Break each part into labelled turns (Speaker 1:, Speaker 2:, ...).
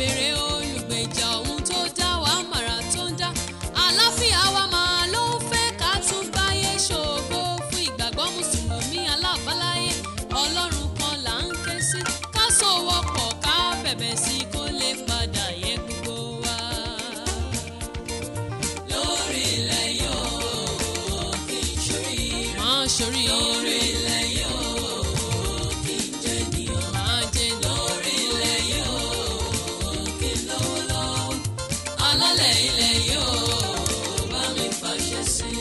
Speaker 1: bèrè olùgbèjà ohun tó dá wa màrà tó ń dá. Àlàáfíà wa máa ló fẹ́ ká tún gbáyé ṣògo fún ìgbàgbọ́ mùsùlùmí alábàláyé. Ọlọ́run kan là ń ké sí, ká sowọ́pọ̀ ká bẹ̀bẹ̀ sí kó lè padà yẹ gbogbo wa. Lórí ilẹ̀ yóò kí n ṣoríire. Máa ṣoríire. Lórí ilẹ̀ yóò kí n jẹ́ ènìyàn. Máa jẹ́ lórí ilẹ̀ yóò kí n lówó lọ́wọ́. Alálẹ̀ ilẹ̀ yóò bá mi fàṣẹ sí.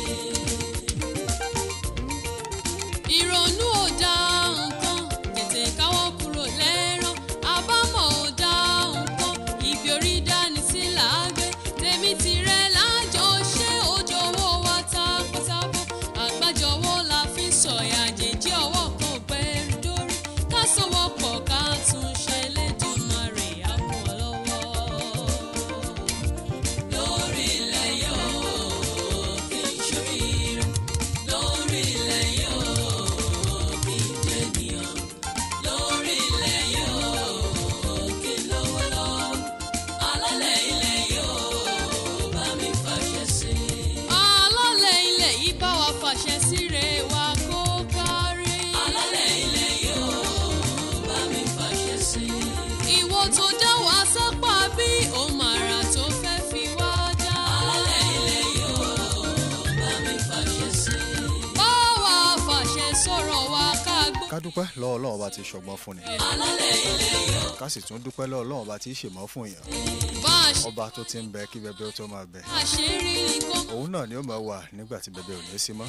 Speaker 1: Ìrònú ò dá nǹkan, tètè káwọ́ kúrò lẹ́rán. Àbámọ̀ ò dá nǹkan, ibi orí dání sí làágbé. Tèmi tirẹ̀ lájọ ṣé ojú owó wa tábọ́tábọ́. Àgbájọwọ́ la fi sọ̀yà jèjì ọwọ́ kan gbẹ́rù dórí. Ká sowọ́pọ̀ ká tún ṣe Elédùmarè á kún ọ lọ́wọ́. Lórí ilẹ̀ yóò kí n ṣoríire. Lórí ilẹ̀ yóò kí n jẹ́ ènìyàn. Lórí ilẹ̀ yóò kí n lówó lọ́wọ́. Alálẹ̀ ilẹ̀ yóò bá mi fàṣẹ sí. Alálẹ̀ ilẹ̀ yìí bá wa fàṣẹ sí re wa kó kárí. Alálẹ̀ ilẹ̀ yóò bá mi fàṣẹ sí. Ìwọ tó dá wa sápá bí òun màrà tó fẹ́ fi wá dá. Alálẹ̀ ilẹ̀ yóò bá mi fàṣẹ sí. Bá wa fàṣẹ sọ̀rọ̀ wa ká gbọ́.
Speaker 2: ká dúpẹ́ lọ́wọ́ Ọlọ́run ọba tí ṣọgbọ́n fún ni.
Speaker 1: Alálẹ̀ ilẹ̀ yóò
Speaker 2: ká sì tún dúpẹ́ lọ́wọ́ Ọlọ́run ọba tí ṣèmọ́ fún èèyàn.
Speaker 1: bá a ṣe
Speaker 2: ọba tó ti ń bẹ kí bẹbẹ ó tó máa bẹ.
Speaker 1: àṣírí ni kó
Speaker 2: òun náà ni ó máa wà nígbà tí bẹbẹ ò ní sí mọ́.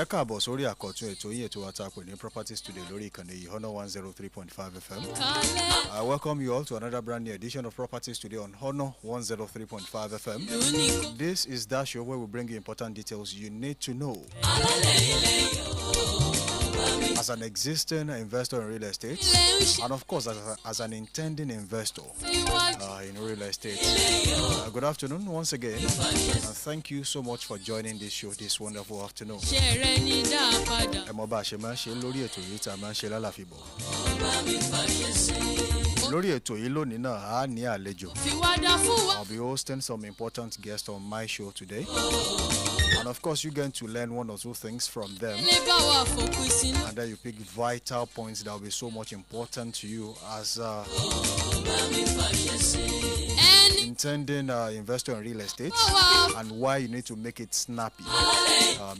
Speaker 2: ẹ káàbọ̀ sórí àkọ́tún ètò yín ètò wa tá a pè ní Property Studio lórí ìkànnì yìí Honor 103.5 FM.
Speaker 1: kalẹ̀.
Speaker 2: I welcome you all to another brand new edition of Property Studio on Honor 103.5 FM.
Speaker 1: Lónìí kó
Speaker 2: This is that show where we bring you important details you need to know.
Speaker 1: alálẹ̀ ilẹ̀ yóò bá mi
Speaker 2: As an existing investor in real estate,
Speaker 1: ilẹ̀ ń ṣe
Speaker 2: and of course as an intending investor
Speaker 1: síwájú.
Speaker 2: in real estate. Good afternoon once again, and thank you so much for joining this show this wonderful afternoon.
Speaker 1: Ṣé rẹ ní dá a padà?
Speaker 2: Ẹ mọ̀ bá a ṣe máa ń ṣe lórí ètò yìí tá a máa ń ṣe lálàfíbọ̀.
Speaker 1: Bá mi fàṣẹ sí.
Speaker 2: Lórí ètò yìí lónìí náà a ní àlejò.
Speaker 1: Fi wá dá fún wa.
Speaker 2: I'll be hosting some important guests on my show today, and of course you're going to learn one or two things from them,
Speaker 1: Lè bá wa fòpin sínú.
Speaker 2: and then you pick vital points that will be so much important to you as
Speaker 1: Bá mi fàṣẹ sí. Ẹni
Speaker 2: intending investor in real estate,
Speaker 1: bá wa
Speaker 2: and why you need to make it snappy,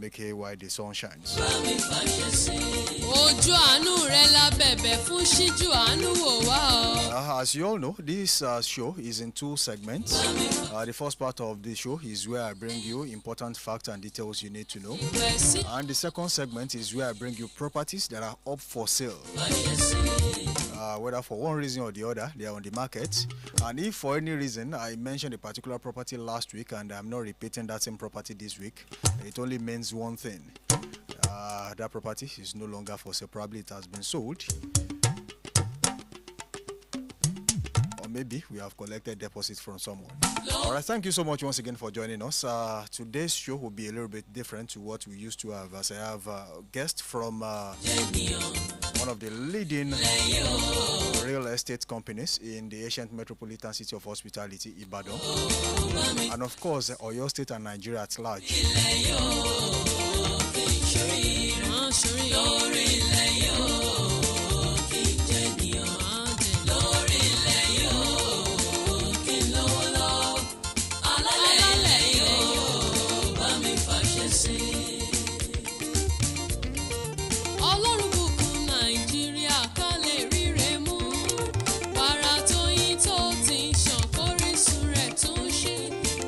Speaker 2: make it while the sun shines.
Speaker 1: bá mi fàṣẹ sí. Ojú àánú rẹ la bẹ̀bẹ̀ fún ṣíjú àánú wò wá o.
Speaker 2: As you all know, this show is in two segments. The first part of the show is where I bring you important facts and details you need to know.
Speaker 1: Bẹ̀ sí
Speaker 2: And the second segment is where I bring you properties that are up for sale.
Speaker 1: fàṣẹ sí.
Speaker 2: Whether for one reason or the other, they are on the market. And if for any reason I mentioned a particular property last week and I'm not repeating that same property this week, it only means one thing. That property is no longer for sale. Probably it has been sold. Or maybe we have collected deposits from someone. All right, thank you so much once again for joining us. Today's show will be a little bit different to what we used to have, as I have a guest from one of the leading real estate companies in the ancient metropolitan city of hospitality, Ibadan, and of course, Oyo State and Nigeria at large.
Speaker 1: Máa ṣorí. Lórí ilẹ̀ yóò kí n jẹ́ ènìyàn. Máa jẹ́ lórí ilẹ̀ yóò kí n lówó lọ́wọ́. Alálẹ̀ ilẹ̀ yóò bá mi fàṣẹ sí. Ọlọ́run bùkún Nàìjíríà ká lè ríre mú. Wàrà tó yín tó ti ń ṣàn kórísun rẹ̀ tún ṣí.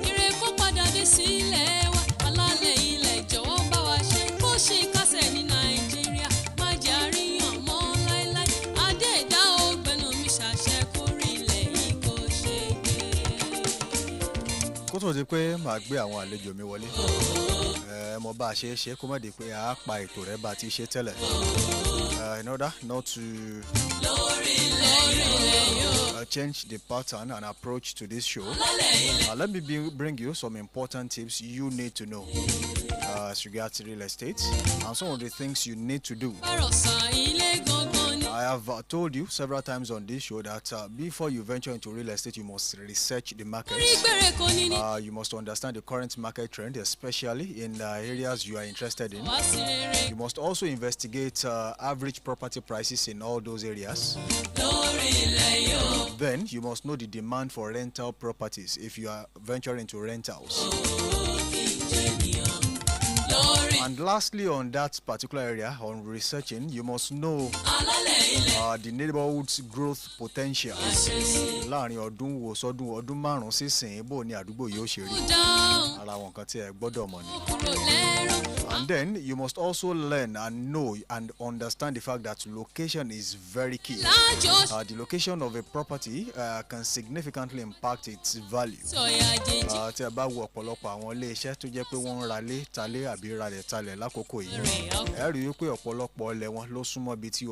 Speaker 1: Ire kó padà dé sílẹ̀ wa. Alálẹ̀ ilẹ̀ jọ̀wọ́ bá wa ṣe. Kó ṣe kásẹ̀ ní Nàìjíríà. Má jẹ́ àríyàn mọ́ láéláé. Adé ìdá ògbẹ́nu mi ṣàṣẹ kórè ilẹ̀ yìí kó ṣe gbé.
Speaker 2: Kó tó di pé màá gbé àwọn àlejò mi wọlé, mo bá a ṣe é ṣe kó má di pé a pa ètò rẹ̀ bá a ti ṣe tẹ́lẹ̀. In order not to
Speaker 1: Lórí ilẹ̀ yóò.
Speaker 2: change the pattern and approach to this show, let me bring you some important tips you need to know as regards real estate and some of the things you need to do
Speaker 1: Àròsà ilé gangan ni.
Speaker 2: I have told you several times on this show that before you venture into real estate, you must research the market. You must understand the current market trend, especially in areas you are interested in. You must also investigate average property prices in all those areas. Then you must know the demand for rental properties if you are venturing into rentals. And lastly, on that particular area, on researching, you must know the neighborhood's growth potential. Láàrin ọdún wo sọ́dún ọdún márùn-ún sísìn bó ní àdúgbò yóò ṣe rí. Ara àwọn nǹkan tí ẹ gbọ́dọ̀ mọ̀ ni. And then you must also learn and know and understand the fact that location is very key. The location of a property can significantly impact its value. Tí ẹ bá wo ọ̀pọ̀lọpọ̀ àwọn ilé iṣẹ́ tó jẹ́ pé wọ́n ń ralé talé àbí ralẹ̀ talẹ̀ lákòókò yìí, ẹ rí i pé ọ̀pọ̀lọpọ̀ ilẹ̀ wọn ló súnmọ́ ibi tí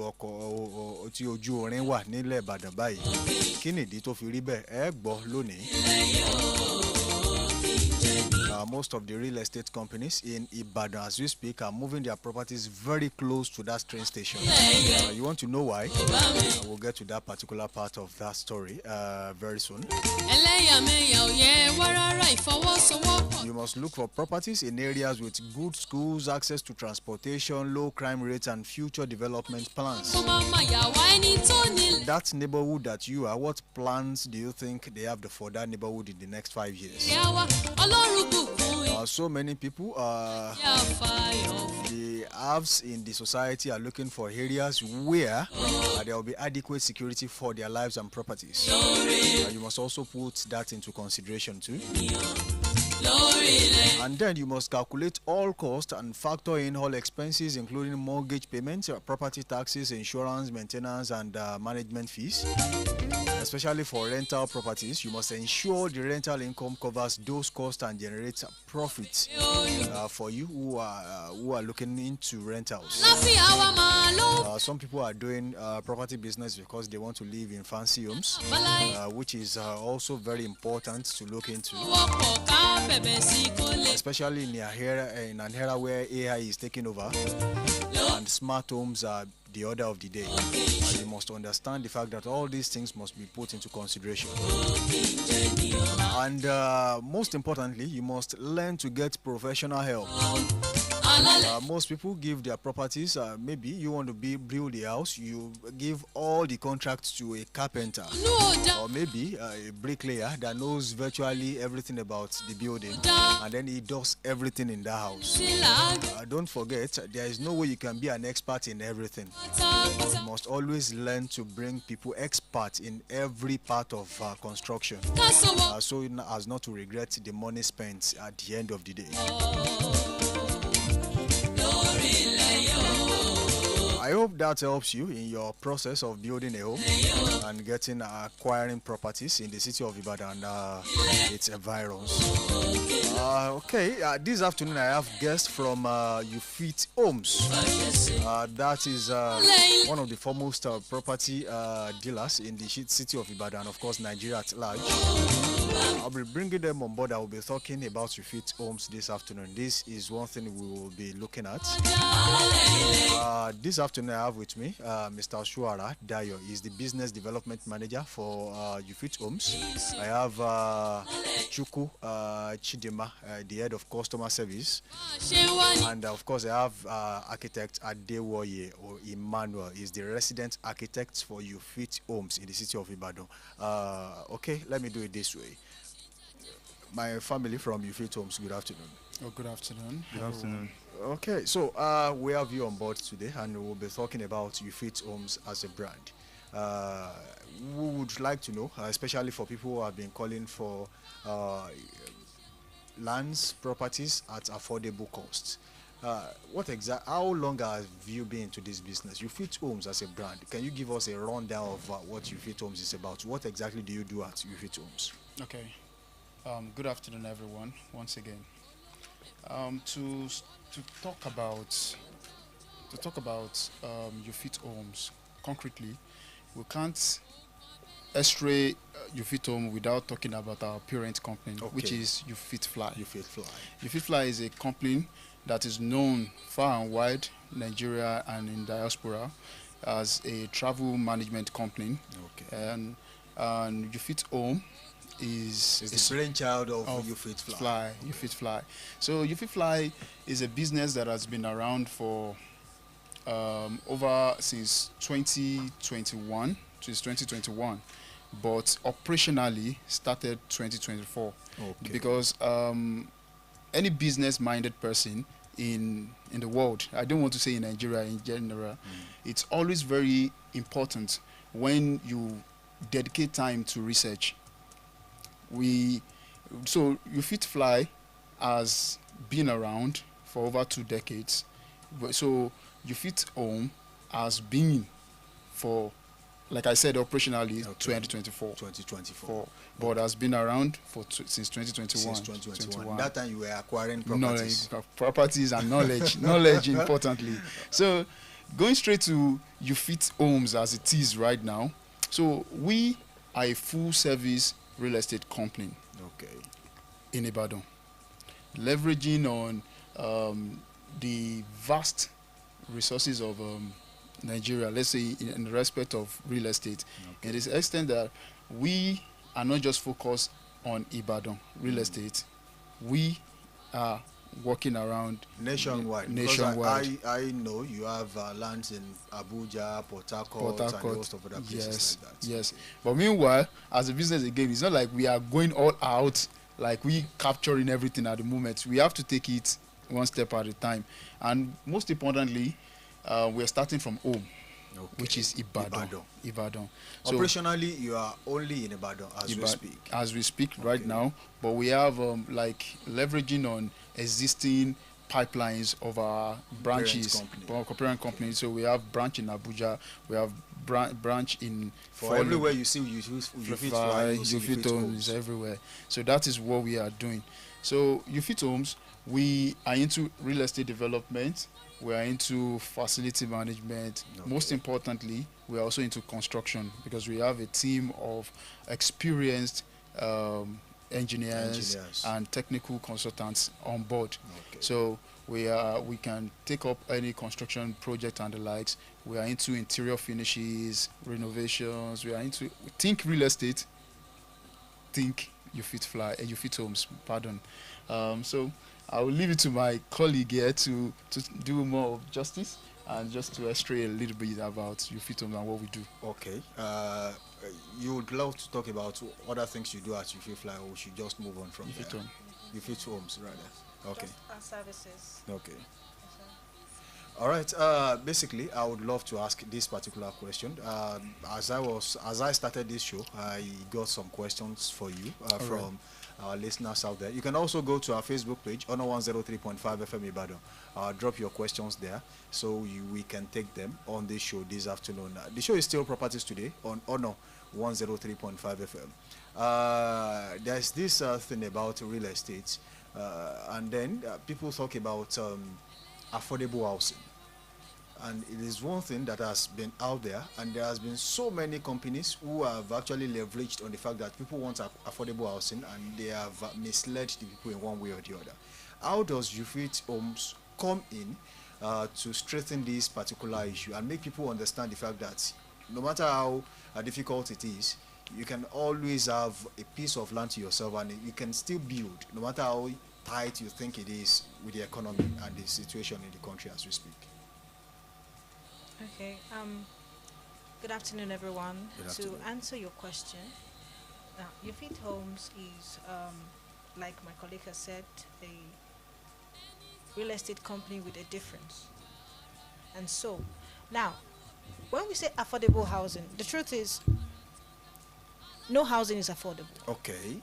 Speaker 2: tí ojú orin wà nílẹ̀ Ìbàdàn báyìí. Kí nìdí tó fi rí bẹ́ẹ̀? Ẹ gbọ́ lónìí. Most of the real estate companies in Ibadan as we speak are moving their properties very close to that train station. You want to know why? We'll get to that particular part of that story very soon. You must look for properties in areas with good schools, access to transportation, low crime rates, and future development plans. That neighborhood that you are, what plans do you think they have for that neighborhood in the next 5 years? So many people, the haves in the society are looking for areas where there will be adequate security for their lives and properties. You must also put that into consideration too. And then you must calculate all costs and factor in all expenses, including mortgage payments, property taxes, insurance, maintenance, and management fees. Especially for rental properties, you must ensure the rental income covers those costs and generates profits for you who are looking into rentals. Some people are doing property business because they want to live in fancy homes, which is also very important to look into. Especially in an era where AI is taking over and smart homes are the order of the day. You must understand the fact that all these things must be put into consideration. And most importantly, you must learn to get professional help. Most people give their properties, maybe you want to build a house, you give all the contracts to a carpenter or maybe a bricklayer that knows virtually everything about the building, and then he does everything in that house. Don't forget, there is no way you can be an expert in everything. You must always learn to bring people experts in every part of construction, so as not to regret the money spent at the end of the day. I hope that helps you in your process of building a home and acquiring properties in the city of Ibadan and its environs. This afternoon I have guests from Ufit Homes. That is one of the foremost property dealers in the city of Ibadan, of course Nigeria at large. I'll be bringing them on board. I will be talking about Ufit Homes this afternoon. This is one thing we will be looking at. This afternoon I have with me Mr. Shuara Dayo. He's the business development manager for Ufit Homes. I have Chuku Chidima, the head of customer service, and of course I have architect Adewoye or Emmanuel. He's the resident architect for Ufit Homes in the city of Ibadan. Let me do it this way. My family from Ufit Homes, good afternoon.
Speaker 3: Oh, good afternoon.
Speaker 4: Good afternoon.
Speaker 2: Okay, so we have you on board today, and we'll be talking about Ufit Homes as a brand. We would like to know, especially for people who have been calling for lands, properties at affordable costs. How long have you been into this business? Ufit Homes as a brand. Can you give us a rundown of what Ufit Homes is about? What exactly do you do at Ufit Homes?
Speaker 3: Okay. Good afternoon, everyone. Once again, to talk about Ufit Homes concretely, we can't estray Ufit Home without talking about our parent company, which is Ufit Fly. Ufit Fly is a company that is known far and wide, Nigeria and in diaspora. as a travel management company.
Speaker 2: Okay.
Speaker 3: And You Fit Home
Speaker 2: is the brainchild of You Fit Fly.
Speaker 3: You Fit Fly. So You Fit Fly is a business that has been around for over since 2021, but operationally started 2024.
Speaker 2: Okay.
Speaker 3: Because any business-minded person in the world, I don't want to say in Nigeria in general, it's always very important when you dedicate time to research. So You Fit Fly has been around for over 2 decades. So You Fit Home has been for, like I said, operationally 2024.
Speaker 2: 2024.
Speaker 3: But has been around since 2021.
Speaker 2: Since 2021. That time you were acquiring properties.
Speaker 3: Properties and knowledge. Knowledge, importantly. So going straight to You Fit Homes as it is right now. So we are a full-service real estate company.
Speaker 2: Okay.
Speaker 3: In Ibadan, leveraging on the vast resources of Nigeria, let's say in respect of real estate, in this extent that we are not just focused on Ibadan real estate, we are working around
Speaker 2: nationwide. Because I know you have lands in Abuja, Port Harcourt, and a host of other places like that.
Speaker 3: Yes. But meanwhile, as a business again, it's not like we are going all out, like we capturing everything at the moment. We have to take it one step at a time. And most importantly, we're starting from home, which is Ibadan. So
Speaker 2: operationally, you are only in Ibadan we speak.
Speaker 3: As we speak right now, but we have like leveraging on existing pipelines of our branches, parent companies. So we have branch in Abuja, we have branch in
Speaker 2: everywhere you see You Fit Fly,
Speaker 3: You Fit Homes everywhere. So that is what we are doing. So You Fit Homes, we are into real estate development, we are into facility management. Most importantly, we are also into construction because we have a team of experienced engineers and technical consultants on board. So we can take up any construction project and the likes. We are into interior finishes, renovations. We think real estate, think You Fit Homes. Pardon. So I will leave it to my colleague here to do more justice and just to stray a little bit about You Fit Homes and what we do.
Speaker 2: Okay. You would love to talk about other things you do at You Fit Fly, or we should just move on from there? You Fit Homes, rather. Okay.
Speaker 4: Just our services.
Speaker 2: Okay. All right. Basically, I would love to ask this particular question. As I started this show, I got some questions for you from our listeners out there. You can also go to our Facebook page, Honor 103.5 FM Ibadan. Drop your questions there so we can take them on this show this afternoon. The show is still Properties Today on Honor 103.5 FM. There's this thing about real estate, and then people talk about affordable housing. And it is one thing that has been out there, and there has been so many companies who have actually leveraged on the fact that people want affordable housing, and they have misled the people in one way or the other. How does You Fit Homes come in to strengthen this particular issue and make people understand the fact that no matter how difficult it is, you can always have a piece of land to yourself, and you can still build no matter how tight you think it is with the economy and the situation in the country as we speak?
Speaker 4: Okay. Good afternoon, everyone.
Speaker 2: Good afternoon.
Speaker 4: To answer your question, You Fit Homes is, like my colleague has said, a real estate company with a difference. And so, now, when we say affordable housing, the truth is, no housing is affordable.
Speaker 2: Okay.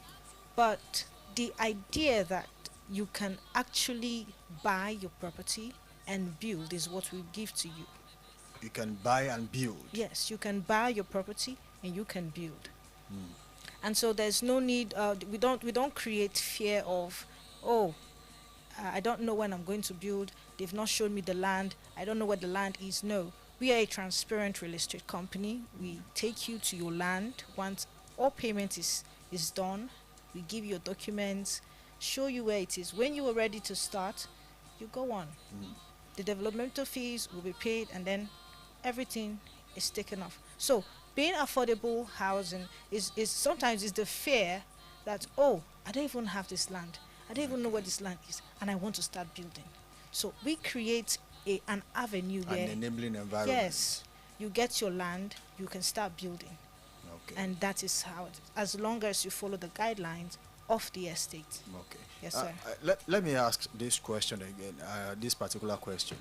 Speaker 4: But the idea that you can actually buy your property and build is what we give to you.
Speaker 2: You can buy and build.
Speaker 4: Yes, you can buy your property and you can build. And so there's no need. We don't create fear of, I don't know when I'm going to build. They've not shown me the land. I don't know where the land is. No, we are a transparent real estate company. We take you to your land once all payment is done. We give you your documents, show you where it is. When you are ready to start, you go on. The developmental fees will be paid, and then everything is taken off. So being affordable housing is sometimes is the fear that, oh, I don't even have this land. I don't even know where this land is, and I want to start building. So we create an avenue
Speaker 2: An
Speaker 4: where,
Speaker 2: enabling environment.
Speaker 4: yes, you get your land, you can start building.
Speaker 2: Okay.
Speaker 4: And that is how it, as long as you follow the guidelines of the estate.
Speaker 2: Okay.
Speaker 4: Yes, sir.
Speaker 2: Let me ask this question again, this particular question.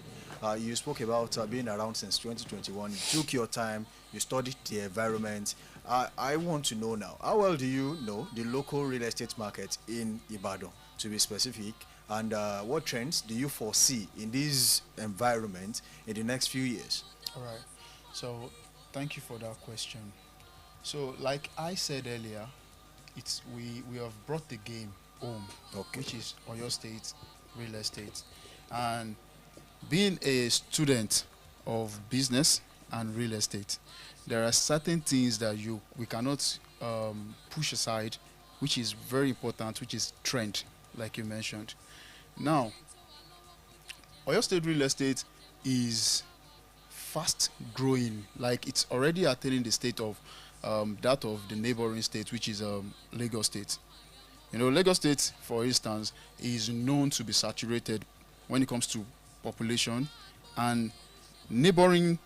Speaker 2: You spoke about being around since 2021. You took your time, you studied the environment. I want to know now, how well do you know the local real estate market in Ibadan, to be specific, and what trends do you foresee in this environment in the next few years?
Speaker 3: All right. So thank you for that question. So like I said earlier, it's we have brought the game home,
Speaker 2: Okay.
Speaker 3: which is Oyo State real estate. And being a student of business and real estate, there are certain things that we cannot push aside, which is very important, which is trend, like you mentioned. Now, Oyo State real estate is fast growing, like it's already attaining the state of that of the neighboring state, which is Lagos State. You know, Lagos State, for instance, is known to be saturated when it comes to population, and neighboring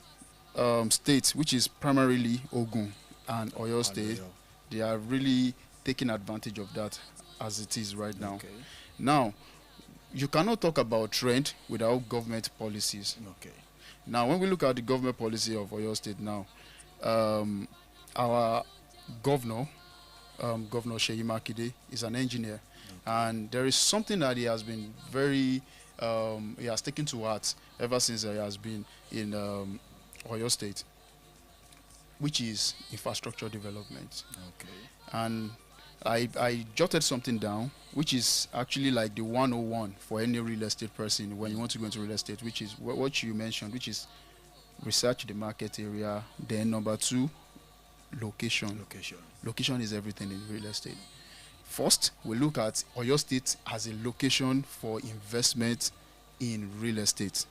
Speaker 3: states, which is primarily Ogun and Oyo State, they are really taking advantage of that as it is right now.
Speaker 2: Okay.
Speaker 3: Now, you cannot talk about trend without government policies.
Speaker 2: Okay.
Speaker 3: Now, when we look at the government policy of Oyo State now, our governor, Governor Seyi Makinde, is an engineer, and there is something that he has been very, he has taken to heart ever since he has been in Oyo State, which is infrastructure development.
Speaker 2: Okay.
Speaker 3: And I jotted something down, which is actually like the 101 for any real estate person when you want to go into real estate, which is what you mentioned, which is research the market area. Then number 2, location. Location is everything in real estate. First, we look at Oyo State as a location for investment in real estate,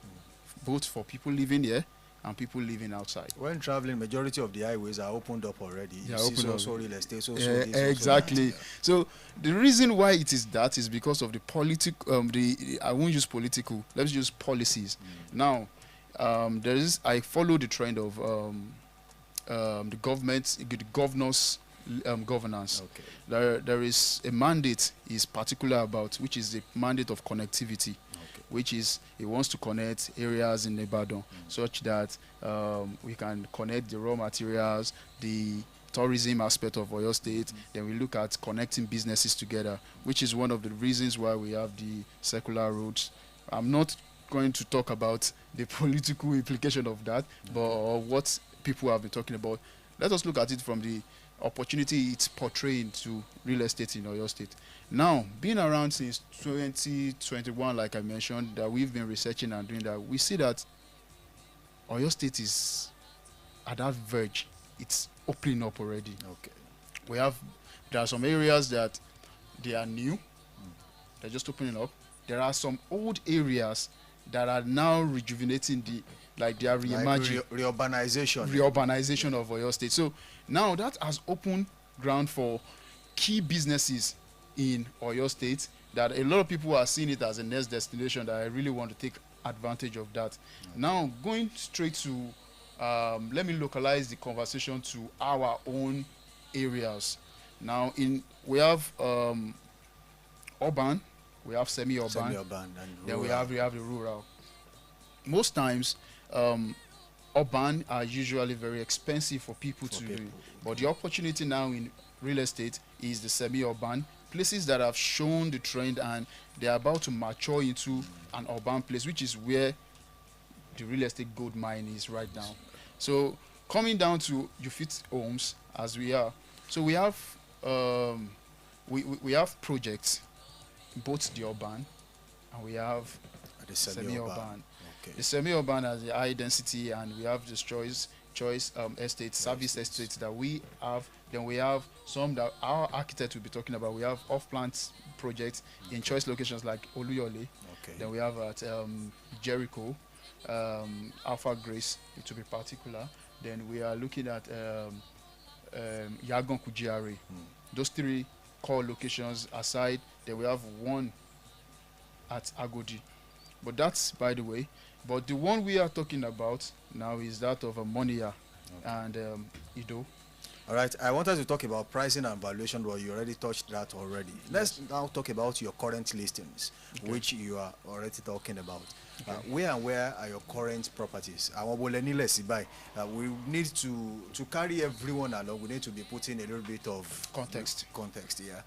Speaker 3: both for people living here and people living outside.
Speaker 2: When traveling, majority of the highways are opened up already.
Speaker 3: Yeah,
Speaker 2: You see
Speaker 3: open up.
Speaker 2: also real estate, so this, so
Speaker 3: exactly.
Speaker 2: that,
Speaker 3: So the reason why it is that is because of the political. I won't use political. Let's use policies. Now, there is. I follow the trend of the government, the governor's governance.
Speaker 2: Okay.
Speaker 3: There is a mandate is particular about, which is the mandate of connectivity, which is it wants to connect areas in Ibadan such that we can connect the raw materials, the tourism aspect of Oyo State. Then we look at connecting businesses together, which is one of the reasons why we have the circular roads. I'm not going to talk about the political implication of that, but what people have been talking about. Let us look at it from the opportunity it's portraying to real estate in Oyo State. Now, being around since 2021, like I mentioned, that we've been researching and doing that, we see that Oyo State is at that verge. It's opening up already.
Speaker 2: Okay.
Speaker 3: There are some areas that they are new, they're just opening up. There are some old areas that are now rejuvenating they are reimagining.
Speaker 2: Like reurbanization.
Speaker 3: Reurbanization of Oyo State. So now that has opened ground for key businesses in Oyo State, that a lot of people are seeing it as a next destination that I really want to take advantage of that. Now, going straight to, let me localize the conversation to our own areas. Now, we have urban, we have semi-urban,
Speaker 2: and
Speaker 3: then we
Speaker 2: rural.
Speaker 3: have the rural. Most times, urban are usually very expensive for people to do. But the opportunity now in real estate is the semi-urban, places that have shown the trend and they are about to mature into an urban place, which is where the real estate gold mine is right now. So coming down to you fit homes as we are. So we have we have projects, both the urban and we have
Speaker 2: The
Speaker 3: semi-urban.
Speaker 2: Okay.
Speaker 3: The semi-urban has a high density, and we have this choice estates, service estates that we have. Then we have some that our architect will be talking about. We have off-plant projects in choice locations like Oluyole.
Speaker 2: Okay.
Speaker 3: Then we have at Jericho. Alpha Grace, to be particular. Then we are looking at Yagon Kujiari. Those 3 core locations aside, then we have one at Agodi. But that's by the way. But the one we are talking about now is that of Monia and Ido.
Speaker 2: All right, I wanted to talk about pricing and valuation, but you already touched that already. Let's now talk about your current listings, which you are already talking about. Where are your current properties? We need to carry everyone along. We need to be putting a little bit of
Speaker 3: Context,
Speaker 2: yeah.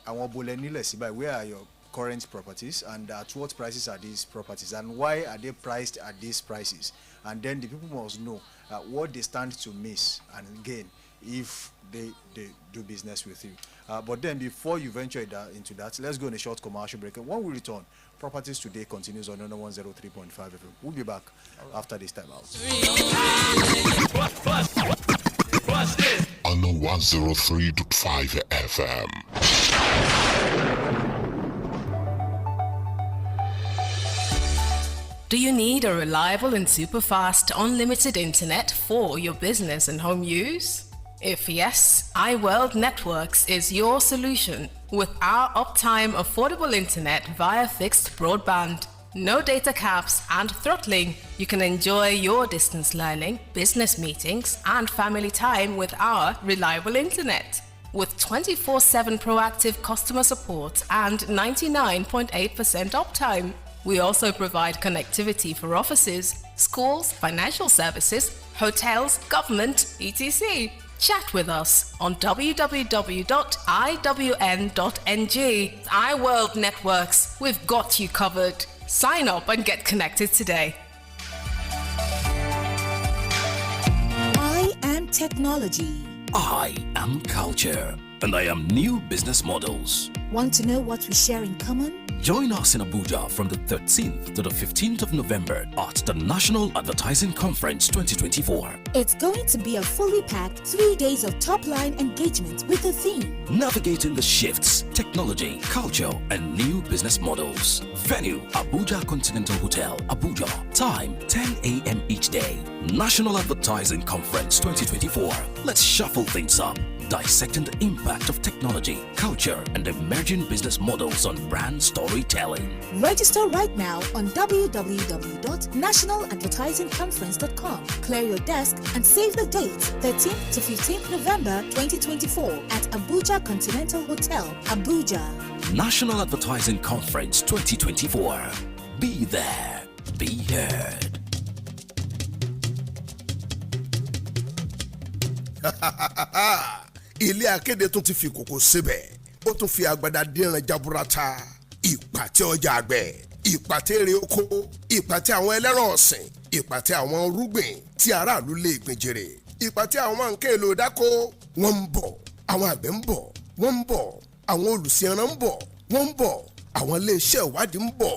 Speaker 2: Where are your current properties, and at what prices are these properties, and why are they priced at these prices? And then the people must know what they stand to miss and gain if they do business with you. But then before you venture into that, let's go on a short commercial break. And when we return, Properties Today continues on 103.5 FM. We'll be back after this time out.
Speaker 5: On 103.5 FM.
Speaker 6: Do you need a reliable and super fast unlimited internet for your business and home use? If yes, iWorld Networks is your solution with our uptime affordable internet via fixed broadband. No data caps and throttling. You can enjoy your distance learning, business meetings, and family time with our reliable internet. With 24/7 proactive customer support and 99.8% uptime. We also provide connectivity for offices, schools, financial services, hotels, government, etc. Chat with us on www.iwn.ng. iWorld Networks, we've got you covered. Sign up and get connected today.
Speaker 7: I am technology.
Speaker 8: I am culture. And I am new business models.
Speaker 7: Want to know what we share in common?
Speaker 8: Join us in Abuja from the 13th to the 15th of November at the National Advertising Conference 2024.
Speaker 7: It's going to be a fully packed 3 days of top-line engagement with a theme.
Speaker 8: Navigating the shifts, technology, culture, and new business models. Venue, Abuja Continental Hotel, Abuja. Time, 10 a.m. each day. National Advertising Conference 2024. Let's shuffle things up. Dissecting the impact of technology, culture, and emerging business models on brand storytelling.
Speaker 7: Register right now on www.nationaladvertisingconference.com. Clear your desk and save the date, 13th to 15th November 2024 at Abuja Continental Hotel, Abuja.
Speaker 8: National Advertising Conference 2024. Be there, be heard.
Speaker 9: Ilé akéde tún ti fi kòkò síbẹ̀ ó tún fi agbada dínran jaburata ìpàtẹ ọjà àgbẹ̀ ìpàtẹ èrè oko ìpàtẹ àwọn ẹlẹ́ran ọ̀sìn ìpàtẹ àwọn irúgbìn tí aráàlú lè gbìn jèrè ìpàtẹ àwọn nǹkan èlò ìdáko wọ́n ń bọ̀ àwọn àgbẹ̀ ń bọ̀ wọ́n ń bọ̀ àwọn olùsìnrán ń bọ̀ wọ́n ń bọ̀ àwọn iléeṣẹ́ ìwádìí ń bọ̀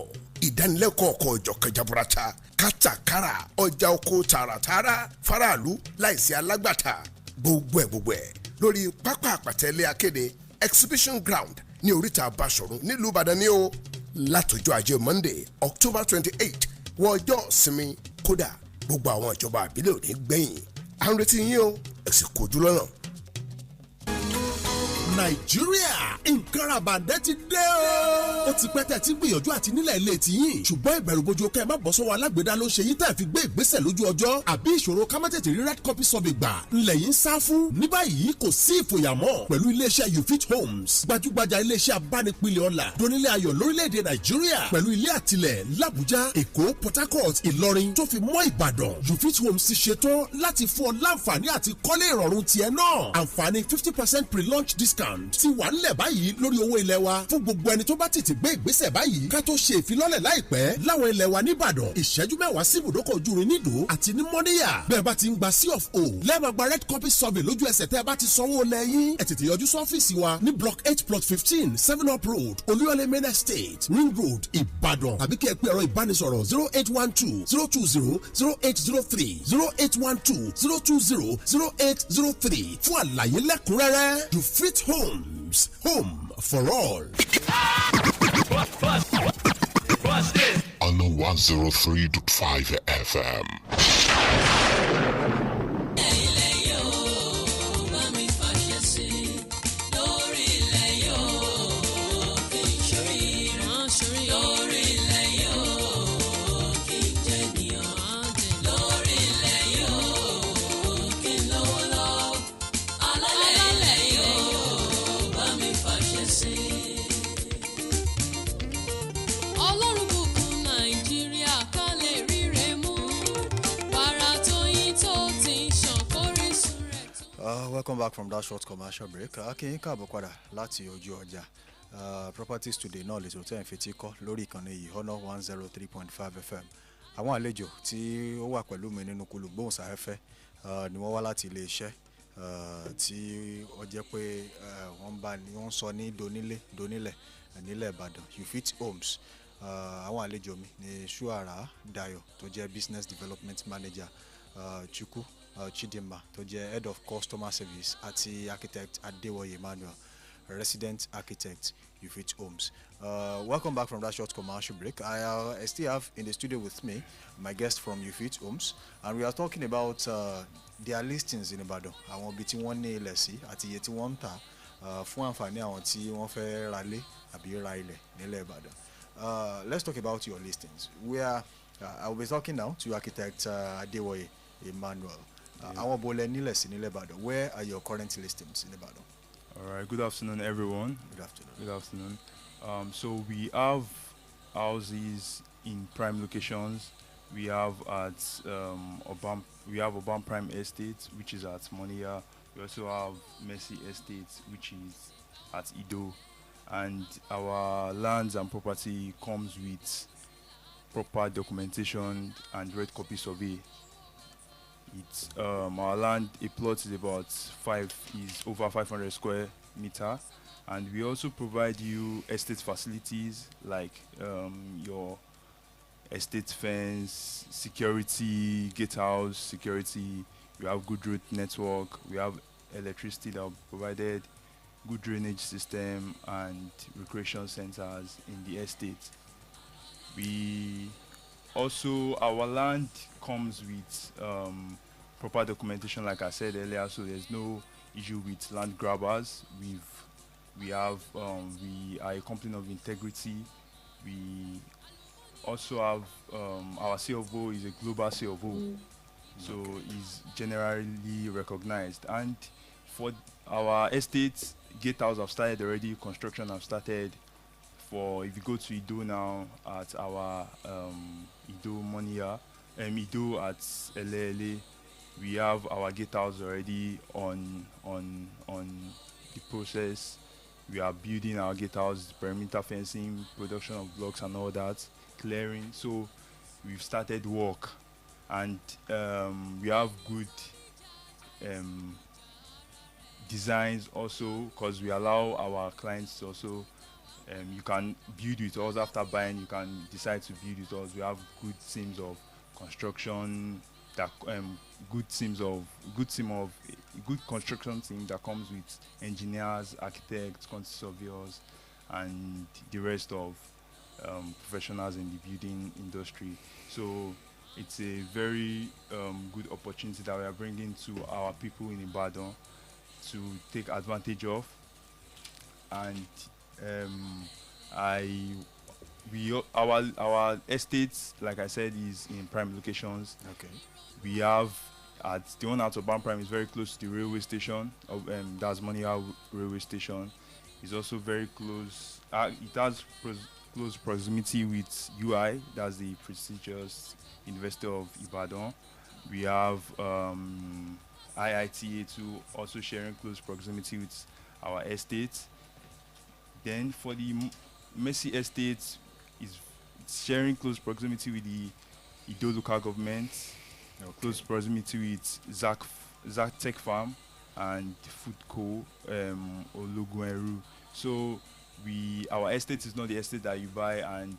Speaker 9: ìdánilẹ́kọ̀ọ́ ọkọ̀ ọ̀jọ̀kan jaburata kátàkárà ọjà oko tààràtààrà faraàlú láìsí alágbàtà gbogbo ẹ̀ lórí pápá àpàtẹ́lẹ̀ akéde exhibition ground ní oríta Basọ̀run nílùú Ìbàdàn ní o látọjọ́ ajé Monday October 28 wọ ọjọ́ ìsinmi kódà gbogbo àwọn ìjọba àbílẹ̀ ò ní gbẹ̀yìn à ń retí yín o ẹ sì kojú lọ́nà.
Speaker 10: Nàìjíríà nǹkan ràbàndẹ́ ti dé o. Ó ti pẹ́ tẹ́ ti gbìyànjú àti nílẹ̀ ilé tiyín ṣùgbọ́n ìbẹ̀rùbojo kẹ́ ẹ má bọ́ sọ́wọ́ alágbèédá ló ń ṣe yín tẹ́ fi gbé ìgbésẹ̀ lójú ọjọ́ àbí ìṣòro ká má tètè rí red copy survey gbà ńlẹ̀ yín sá fún. Ní báyìí kò sí ìfòyàmọ́ pẹ̀lú iléeṣẹ́ You Fit Homes gbajúgbajà iléeṣẹ́ abánipilẹ̀ ọ̀la donílé ayọ̀ lórílẹ̀‐èdè Nàìjíríà pẹ̀lú ilé àtilẹ̀ l'Àbújá, Èkó, Port Harcourt, Ìlọrin tó fi mọ́ Ìbàdàn. You Fit Homes ti ṣetán láti fún ọ láǹfààní àti kọ́lé ìrọ̀rùn tiẹ̀ náà. Àǹfààní 50% pre-launch discount ti wà nílẹ̀ báyìí lórí owó ilẹ̀ wa fún gbogbo ẹni tó bá tètè gbé ìgbésẹ̀ báyìí ká tó ṣe ìfilọ́lẹ̀ láìpẹ́ láwọn ilẹ̀ wa nìbàdàn ìṣẹ́jú mẹ́wàá sí ibùdókọ̀ ojú irin nídò àti ní mọ́níyà bẹ́ẹ̀ bá ti ń gba C of O lẹ́ẹ̀ma gba red copy survey lójú ẹsẹ̀ tẹ́ ẹ bá ti sanwó lẹ́yìn ẹ tètè yọjú sọ́fíìsì wa ní block 8 plot 15 7 up road Olúyọ̀lé main estate ring road Ìbàdàn tàbí kí ẹ pé ẹ̀rọ ìbánisọ̀rọ̀ 0812 020 0803 0812 020 0803 fún àlàyé lẹ́kùnrẹ́rẹ́ You Fit Homes, home for all.
Speaker 5: on 103.5 FM.
Speaker 2: Welcome back from that short commercial break. Akin káàbọ̀ padà láti ojú ọjà. Properties today náà lè tó tẹ̀ ń fetí kọ́ lórí ìkànnì yìí Honor 103.5 FM. Àwọn àlejò tí ó wà pẹ̀lú mi nínú kulù gbóhùnsáfẹ́fẹ́ ni wọ́n wá láti ilé iṣẹ́ tí ó jẹ́ pé wọ́n sọ ní donílẹ̀ nílẹ̀ Ìbàdàn UFIT Homes. Àwọn àlejò mi ni Shuara Dayo tó jẹ́ Business Development Manager, Chukwu Chidinma tó jẹ́ Head of Customer Service àti Architect Adewoye Emmanuel, Resident Architect UFIT Homes. Welcome back from that short commercial break. I still have in the studio with me my guest from UFIT Homes, and we are talking about their listings in Ibadan. Àwọn ibi tí wọ́n ní ilẹ̀ sí àti iye tí wọ́n ń tà fún àǹfààní àwọn tí wọ́n fẹ́ ra ilé àbí ra ilẹ̀ nílẹ̀ Ìbàdàn. Let's talk about your listings. I will be talking now to Architect Adewoye Emmanuel. Àwọn bolẹ̀ nílẹ̀ sí nílẹ̀ Ìbàdàn. Where are your current listings in Ibadan?
Speaker 11: All right. Good afternoon, everyone.
Speaker 2: Good afternoon.
Speaker 11: Good afternoon. So we have houses in prime locations. We have at Urban Prime Estate, which is at Monia. We also have Mercy Estate, which is at Ido, and our lands and property comes with proper documentation and red copy survey. It's our land, a plot is over 500 square meter, and we also provide you estate facilities like your estate fence, security, gatehouse security. We have good road network. We have electricity that are provided, good drainage system, and recreation centers in the estate. Our land comes with proper documentation, like I said earlier, so there's no issue with land grabbers. We are a company of integrity. We also have our CFO is a global CFO, so is generally recognized. And for our estates, gatehouse have started already. Construction have started. If you go to Ido now at our Ido Monia, Ido at Elele, we have our gatehouse already on the process. We are building our gatehouse, perimeter fencing, production of blocks and all that, clearing. So we've started work, and we have good designs also, because we allow our clients to also. You can build with us after buying. You can decide to build with us. We have good teams of construction, good construction team that comes with engineers, architects, quantity surveyors, and the rest of professionals in the building industry. So it's a very good opportunity that we are bringing to our people in Ibadan to take advantage of. And our estates, like I said, is in prime locations.
Speaker 2: Okay.
Speaker 11: We have the one at Urban Prime is very close to the railway station of that's Monia railway station. It's also very close. It has close proximity with UI, that's the prestigious University of Ibadan. We have IITA too, also sharing close proximity with our estate. Then for the Mercy Estate, it's sharing close proximity with the Ido local government, close proximity with Zach Tech Farm and Food Co, Ologunru. So our estate is not the estate that you buy, and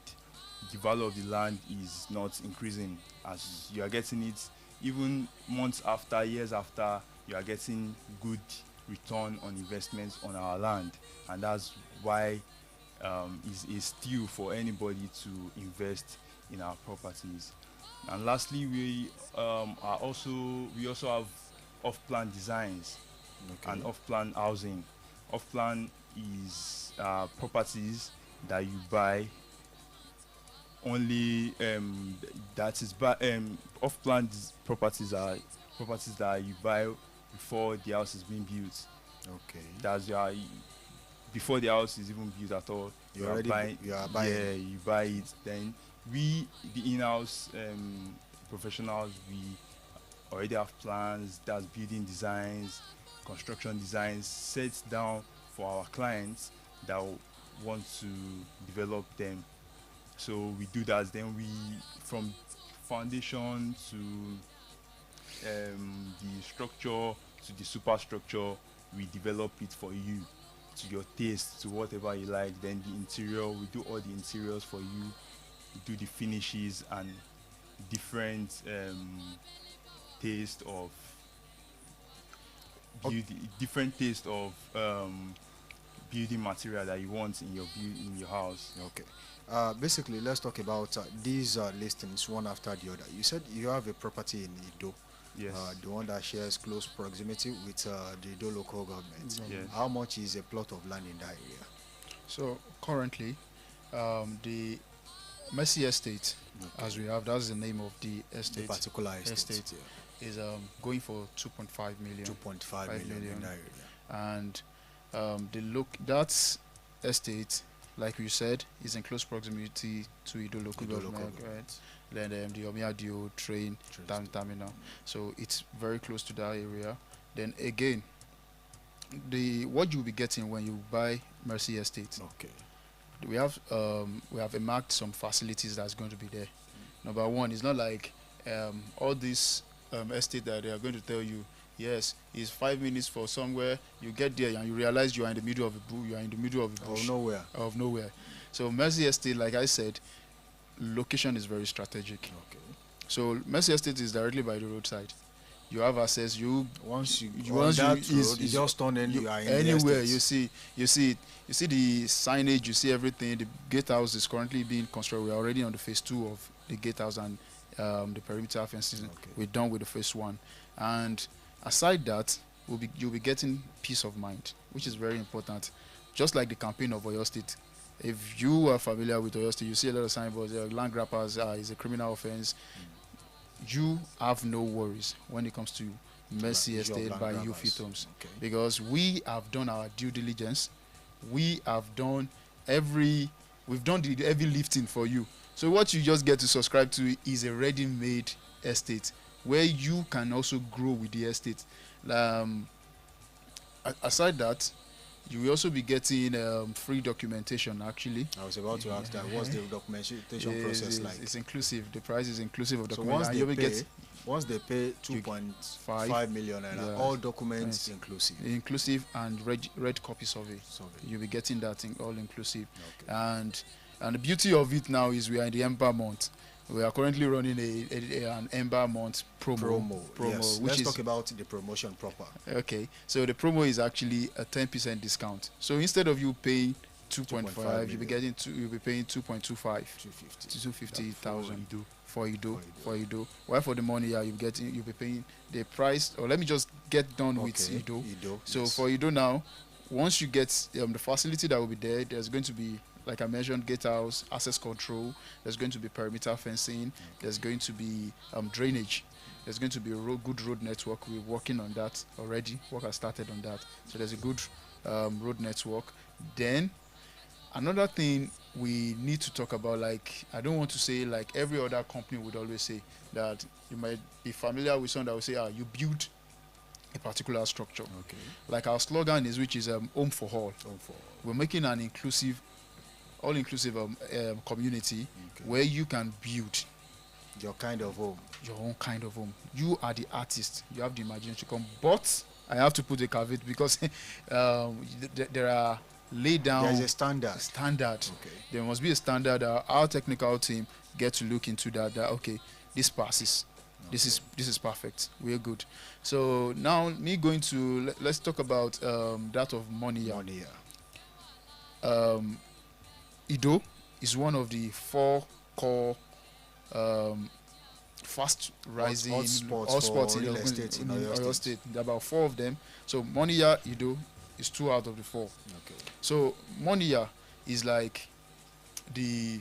Speaker 11: the value of the land is not increasing as you are getting it. Even months after, years after, you are getting good return on investments on our land, and that's why it's a steal for anybody to invest in our properties. And lastly, we also have off-plan designs and off-plan housing. Off-plan is properties that you buy only that is off-plan properties are properties that you buy before the house is being built.
Speaker 2: Okay.
Speaker 11: That's your before the house is even built at all.
Speaker 2: You are buying.
Speaker 11: Yeah, you buy it. Then we, the in-house professionals, we already have plans. That's building designs, construction designs set down for our clients that want to develop them. So we do that. Then we, from foundation to the structure to the superstructure, we develop it for you, to your taste, to whatever you like. Then the interior, we do all the interiors for you. We do the finishes and different taste of different taste of building material that you want in your house.
Speaker 2: Okay. Basically, let's talk about these listings one after the other. You said you have a property in Ido.
Speaker 11: Yes.
Speaker 2: The one that shares close proximity with the Ido local government.
Speaker 11: Yes.
Speaker 2: How much is a plot of land in that area?
Speaker 3: So currently, the Mercy Estate, as we have, that's the name of the estate.
Speaker 2: The particular estate,
Speaker 3: is going for 2.5 million.
Speaker 2: 2.5 million in that area.
Speaker 3: And that estate, like we said, is in close proximity to Ido local government, right? Then the Omiadio train terminal. So it's very close to that area. Then again, what you'll be getting when you buy Mercy Estate.
Speaker 2: Okay.
Speaker 3: We have marked some facilities that's going to be there. Number one, it's not like all this estate that they are going to tell you, yes, it's 5 minutes for somewhere. You get there and you realize you are in the middle of a bush. You are in the middle of a bush. Of nowhere. So Mercy Estate, like I said, location is very strategic.
Speaker 2: Okay.
Speaker 3: So Mercy Estate is directly by the roadside. You have access.
Speaker 2: Once you just turn in, you are in
Speaker 3: anywhere.
Speaker 2: The
Speaker 3: you see the signage. You see everything. The gatehouse is currently being constructed. We are already on the phase 2 of the gatehouse and the perimeter fencing.
Speaker 2: Okay.
Speaker 3: We're done with the phase 1, and aside that, you'll be getting peace of mind, which is very important. Just like the campaign of Oyo State. If you are familiar with Oyo State, you see a lot of signboards. Land grabbers is a criminal offense. You have no worries when it comes to Mercy Estate by Youth Homes, because we have done our due diligence. We have done we've done the heavy lifting for you. So what you just get to subscribe to is a ready-made estate where you can also grow with the estate. Aside that, you will also be getting free documentation. Actually,
Speaker 2: I was about to ask that. What's the documentation process like?
Speaker 3: It's inclusive. The price is inclusive of
Speaker 2: So
Speaker 3: documentation.
Speaker 2: once they pay 2.5 million, all documents
Speaker 3: inclusive and red copy survey. You'll be getting that all inclusive.
Speaker 2: Okay.
Speaker 3: And the beauty of it now is we are in the Ember month. We are currently running an Ember month promo.
Speaker 2: Yes. Let's talk about the promotion proper.
Speaker 3: Okay, so the promo is actually a 10% discount. So instead of you paying 2.5, you'll be paying 2.25 to 250,000 for Ido. While for the money, you'll be paying the price. Or let me just get done with Ido. So for Ido now, once you get the facility that will be there, there's going to be, like I mentioned, gatehouse, access control. There's going to be perimeter fencing. There's going to be drainage. There's going to be a good road network. We're working on that already. Work has started on that. So there's a good road network. Then another thing we need to talk about, like, I don't want to say like every other company would always say, that you might be familiar with someone that will say, you build a particular structure.
Speaker 2: Okay.
Speaker 3: Like our slogan is, which is home for all. We're making an all-inclusive community where you can build
Speaker 2: your kind of home.
Speaker 3: Your own kind of home. You are the artist. You have the imagination to come. But I have to put a caveat, because there are laid down.
Speaker 2: There is a standard.
Speaker 3: Okay. There must be a standard. Our technical team get to look into that. Okay, this passes. Okay. This is perfect. We're good. So now, me going to let's talk about that of money. Ido is one of the 4 core fast rising
Speaker 2: hotspots for real estate in Oyo State.
Speaker 3: There are about 4 of them. So Moniya, Ido is 2 out of the 4.
Speaker 2: Okay.
Speaker 3: So Moniya is like the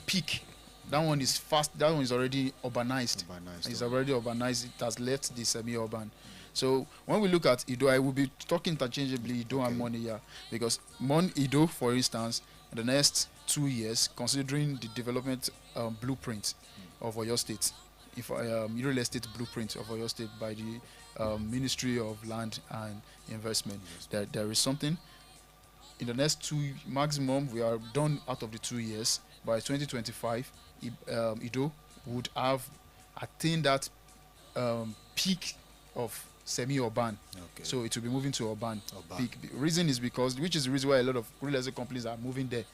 Speaker 3: peak. That one is fast. That one is already urbanized. It's already urbanized. It has left the semi-urban. So when we look at Ido, I will be talking interchangeably Ido and Moniya, because Ido, for instance, in the next 2 years, considering the development blueprint of Oyo State, real estate blueprint of Oyo State by the Ministry of Land and Investment, that there is something in the next 2 maximum. We are done out of the 2 years. By 2025, Ido would have attained that peak of semi-urban.
Speaker 2: Okay.
Speaker 3: So it will be moving to urban. Peak. The reason is because, which is the reason why a lot of real estate companies are moving there.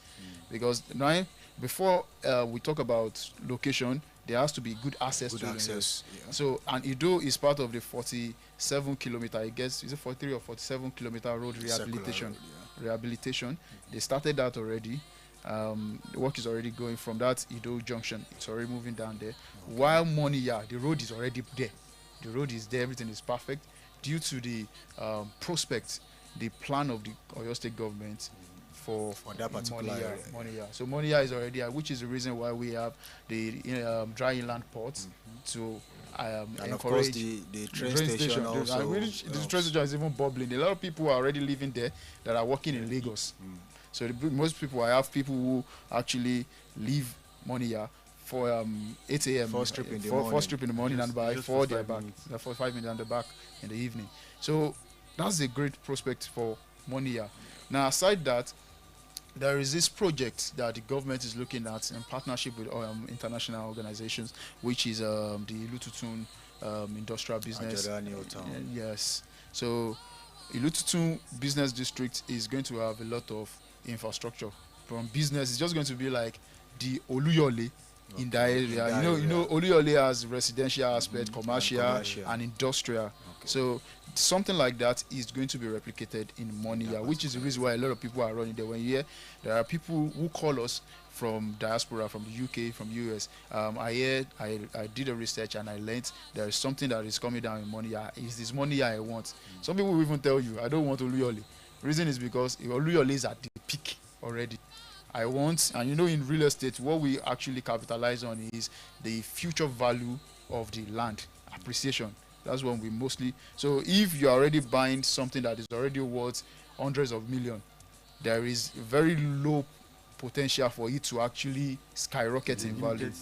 Speaker 3: Because now, before we talk about location, there has to be good access to access. So, and Ido is part of the 47 kilometer, I guess, is it 43 or 47 kilometer road rehabilitation? Rehabilitation. They started that already. The work is already going from that Ido junction. It's already moving down there. While Moniya, the road is already there. The road is there. Everything is perfect due to the prospect, the plan of the Oyo State government for
Speaker 2: that particular area.
Speaker 3: Moniya. So Moniya is already there, which is the reason why we have the dry inland ports to
Speaker 2: and of course the train station also.
Speaker 3: The train station is even bubbling. A lot of people are already living there that are working in Lagos. So most people, I have people who actually leave Moniya for 8 a.m.
Speaker 2: First trip in the
Speaker 3: morning, and by 4 they're back. 45 minutes and they're back in the evening. So that's a great prospect for Moniya. Now, aside that, there is this project that the government is looking at in partnership with international organizations, which is the Ilututun industrial business. Yes. So Ilututun business district is going to have a lot of infrastructure from business. It's just going to be like the Oluyole in that area. You know, Oluyole has residential aspect, commercial and industrial. So something like that is going to be replicated in Moniya, which is the reason why a lot of people are running there. When you hear there are people who call us from diaspora, from the UK, from US. I did a research and I learned there is something that is coming down in Moniya. Is this Moniya I want? Some people will even tell you, I don't want Oluyole. Reason is because Oluyole is at the peak already. I want, and you know, in real estate, what we actually capitalize on is the future value of the land appreciation. That's what we mostly. So if you're already buying something that is already worth hundreds of millions, there is very low potential for it to actually skyrocket in value.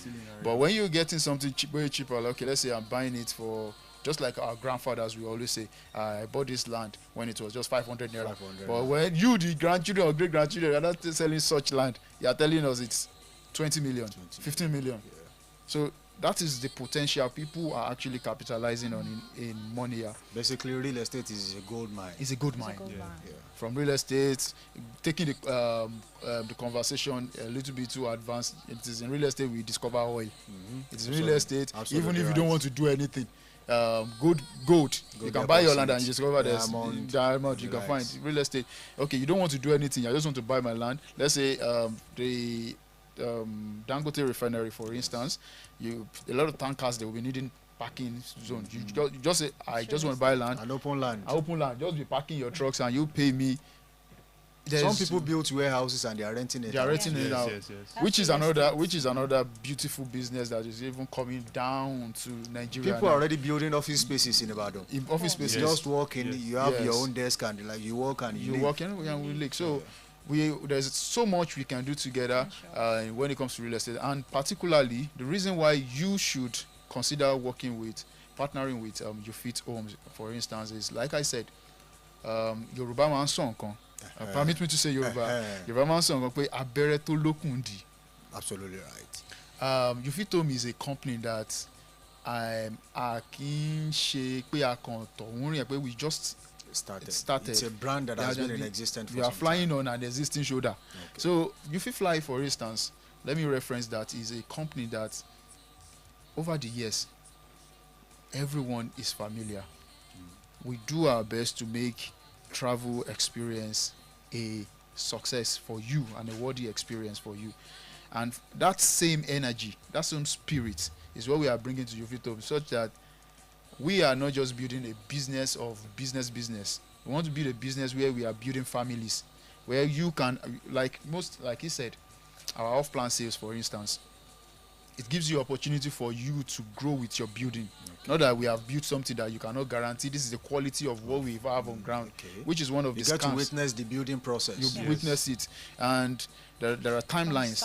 Speaker 3: But when you're getting something cheap, very cheaper, like, okay, let's say I'm buying it for, just like our grandfathers, we always say, I bought this land when it was just 500 naira. But when you, the grandchildren or great grandchildren, are not selling such land, you are telling us it's 20 million, 15 million. Yeah. So that is the potential people are actually capitalizing on in Moniya.
Speaker 2: Basically, real estate is a gold mine.
Speaker 3: It's a gold mine. From real estate, taking the conversation a little bit too advanced, it is in real estate we discover oil. It's in real estate, even if you don't want to do anything. Gold. You can buy your land and you discover there's diamond. You can find real estate. Okay, you don't want to do anything. I just want to buy my land. Let's say the Dangote refinery, for instance, a lot of tankers, they will be needing parking zones. You just say, I just want to buy land.
Speaker 2: An open land.
Speaker 3: Just be parking your trucks and you pay me.
Speaker 2: Some people build warehouses and they are renting it.
Speaker 3: They are renting it out, which is another beautiful business that is even coming down to Nigeria.
Speaker 2: People are already building office spaces in Ibadan.
Speaker 3: Office spaces.
Speaker 2: Just walk in. You have your own desk and like you walk and you
Speaker 3: walk in and we live. So there's so much we can do together when it comes to real estate, and particularly the reason why you should consider partnering with You Fit Homes, for instance, is like I said, Yoruba man song. Permit me to say Yoruba. Yoruba man song pe abere to lokundi.
Speaker 2: Absolutely right.
Speaker 3: You Fit Home is a company that we just started.
Speaker 2: It's a brand that has been in existence for
Speaker 3: some time. We are flying on an existing shoulder. Okay. So You Fit Fly, for instance, let me reference that, is a company that over the years everyone is familiar. We do our best to make travel experience a success for you and a worthy experience for you. And that same energy, that same spirit is what we are bringing to Ufito, such that we are not just building a business of business. We want to build a business where we are building families, where you can, like he said, our off-plan sales, for instance, it gives you opportunity for you to grow with your building. Not that we have built something that you cannot guarantee. This is the quality of what we have on ground, which is one of the
Speaker 2: You get to witness the building process.
Speaker 3: You witness it, and there are timelines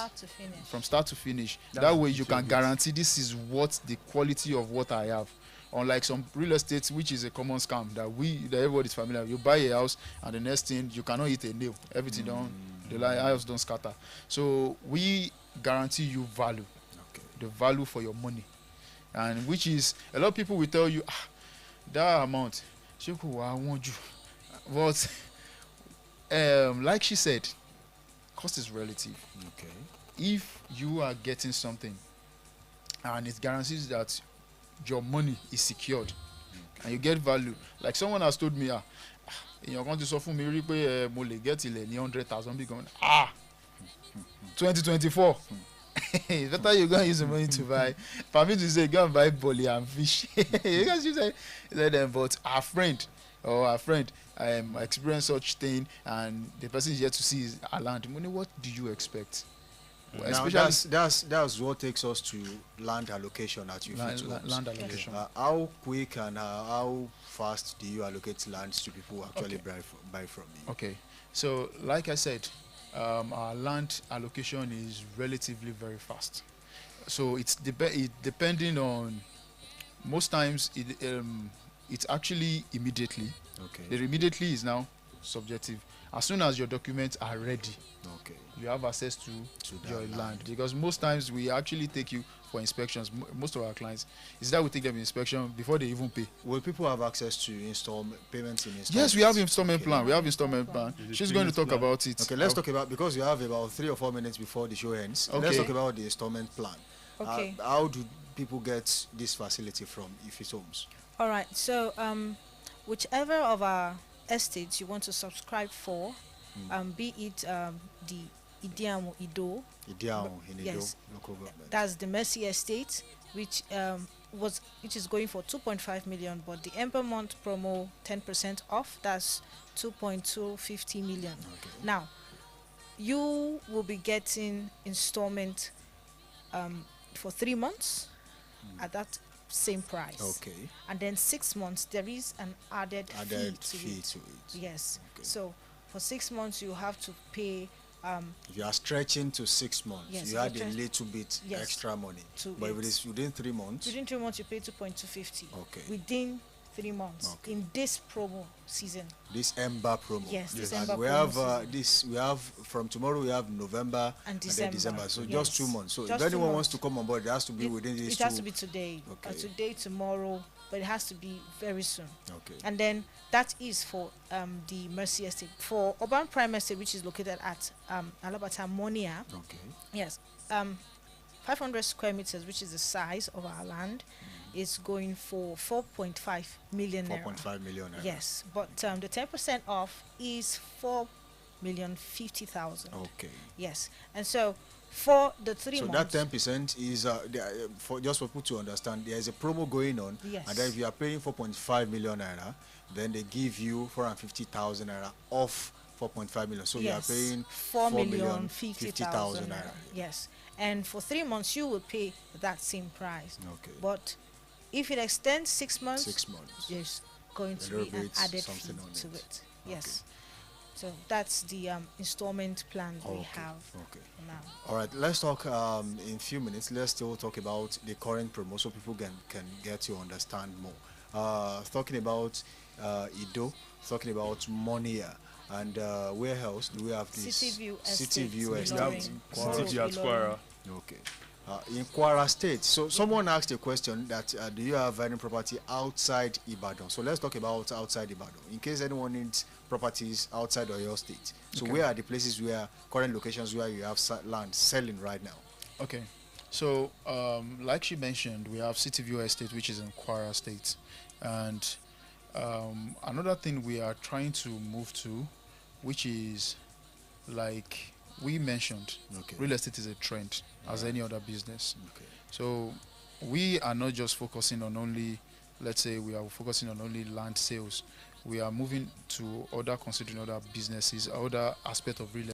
Speaker 3: from start to finish. That way you can guarantee this is what the quality of what I have. Unlike some real estate, which is a common scam that everybody is familiar with. You buy a house and the next thing you cannot hit a nail. Everything the house don't scatter. So we guarantee you value, the value for your money, and which is a lot of people will tell you that amount, I want you, but like she said, cost is relative.
Speaker 2: Okay.
Speaker 3: If you are getting something and it guarantees that your money is secured and you get value, like someone has told me, you're going to suffer me pé mo lè get ilẹ̀ ní 100,000 big 2024. It's better you go and use the money to buy. For me to say go and buy bully and fish. Because you said but our friend experienced such thing, and the person is yet to see his land. Money, what do you expect?
Speaker 2: Now that's what takes us to land allocation at Ufito.
Speaker 3: Land allocation.
Speaker 2: How quick and how fast do you allocate lands to people who actually buy from you? Okay,
Speaker 3: so like I said, our land allocation is relatively very fast. So it's depending on, most times it's actually immediately.
Speaker 2: Okay.
Speaker 3: The immediately is now subjective. As soon as your documents are ready, you have access to your land. Because most times we actually take you for inspections. Most of our clients, is that we take them in inspection before they even pay.
Speaker 2: Will people have access to payments in installments?
Speaker 3: Yes, we have installment plan. We have installment plan. She's going to talk about it.
Speaker 2: Okay, let's talk about, because you have about 3 or 4 minutes before the show ends.
Speaker 3: Okay.
Speaker 2: Let's talk about the installment plan.
Speaker 4: Okay.
Speaker 2: How do people get this facility from Ifis Homes?
Speaker 4: All right. So, whichever of our estates you want to subscribe for, be it the Idiamo Ido.
Speaker 2: Yes. Local government.
Speaker 4: That's the Mercy Estate, which is going for 2.5 million, but the Ember Month promo 10% off. That's 2.250 million.
Speaker 2: Okay.
Speaker 4: Now, you will be getting installment for 3 months at that same price.
Speaker 2: Okay.
Speaker 4: And then 6 months there is an added fee to it. Yes.
Speaker 2: Okay.
Speaker 4: So for 6 months you have to pay.
Speaker 2: If you are stretching to 6 months,
Speaker 4: yes,
Speaker 2: you add a little bit extra money. But if it is within 3 months,
Speaker 4: you pay 2.250.
Speaker 2: Okay.
Speaker 4: Within 3 months in this promo season.
Speaker 2: This Ember promo.
Speaker 4: Yes, this
Speaker 2: and
Speaker 4: Ember
Speaker 2: we
Speaker 4: promo
Speaker 2: have we have from tomorrow we have November
Speaker 4: and
Speaker 2: then December. So just 2 months. So if anyone wants to come on board, it has to be within these 2.
Speaker 4: It has to be today.
Speaker 2: Okay.
Speaker 4: Today, tomorrow, but it has to be very soon.
Speaker 2: Okay.
Speaker 4: And then that is for the Mercy Estate. For Urban Prime Estate, which is located at Alabata Monia.
Speaker 2: Okay.
Speaker 4: Yes. 500 square meters, which is the size of our land, is going for 4.5 million naira.
Speaker 2: 4.5 million naira.
Speaker 4: Yes, but the 10% off is 4,050,000.
Speaker 2: Okay.
Speaker 4: Yes, and so for the 3 months.
Speaker 2: So that 10% is for just for people to understand. There is a promo going on,
Speaker 4: yes.
Speaker 2: And then if you are paying 4.5 million naira, then they give you 450,000 naira off 4.5 million. So
Speaker 4: yes.
Speaker 2: you are paying
Speaker 4: 4,050,000 naira. Yes, and for 3 months you will pay that same price.
Speaker 2: Okay.
Speaker 4: But if it extends 6 months, there's going to be an added fee to it. Yes.
Speaker 2: Okay.
Speaker 4: So that's the installment plan we have now.
Speaker 2: All right, let's talk in a few minutes. Let's still talk about the current promo so people can get to understand more. Talking about Ido, talking about Monia, and where else do we have this?
Speaker 4: City View
Speaker 2: Estate.
Speaker 11: City View at Kwara.
Speaker 2: Okay. In Kwara State. So someone asked a question that do you have any property outside Ibadan? So let's talk about outside Ibadan in case anyone needs properties outside of your state. So where are the places current locations where you have land selling right now?
Speaker 3: Okay. So like she mentioned, we have City View Estate, which is in Kwara State. And another thing we are trying to move to, which is like we mentioned real estate is a trend as any other business. So we are not just focusing on only, let's say we are focusing on only land sales. We are moving to other, considering other businesses, other aspect of real estate.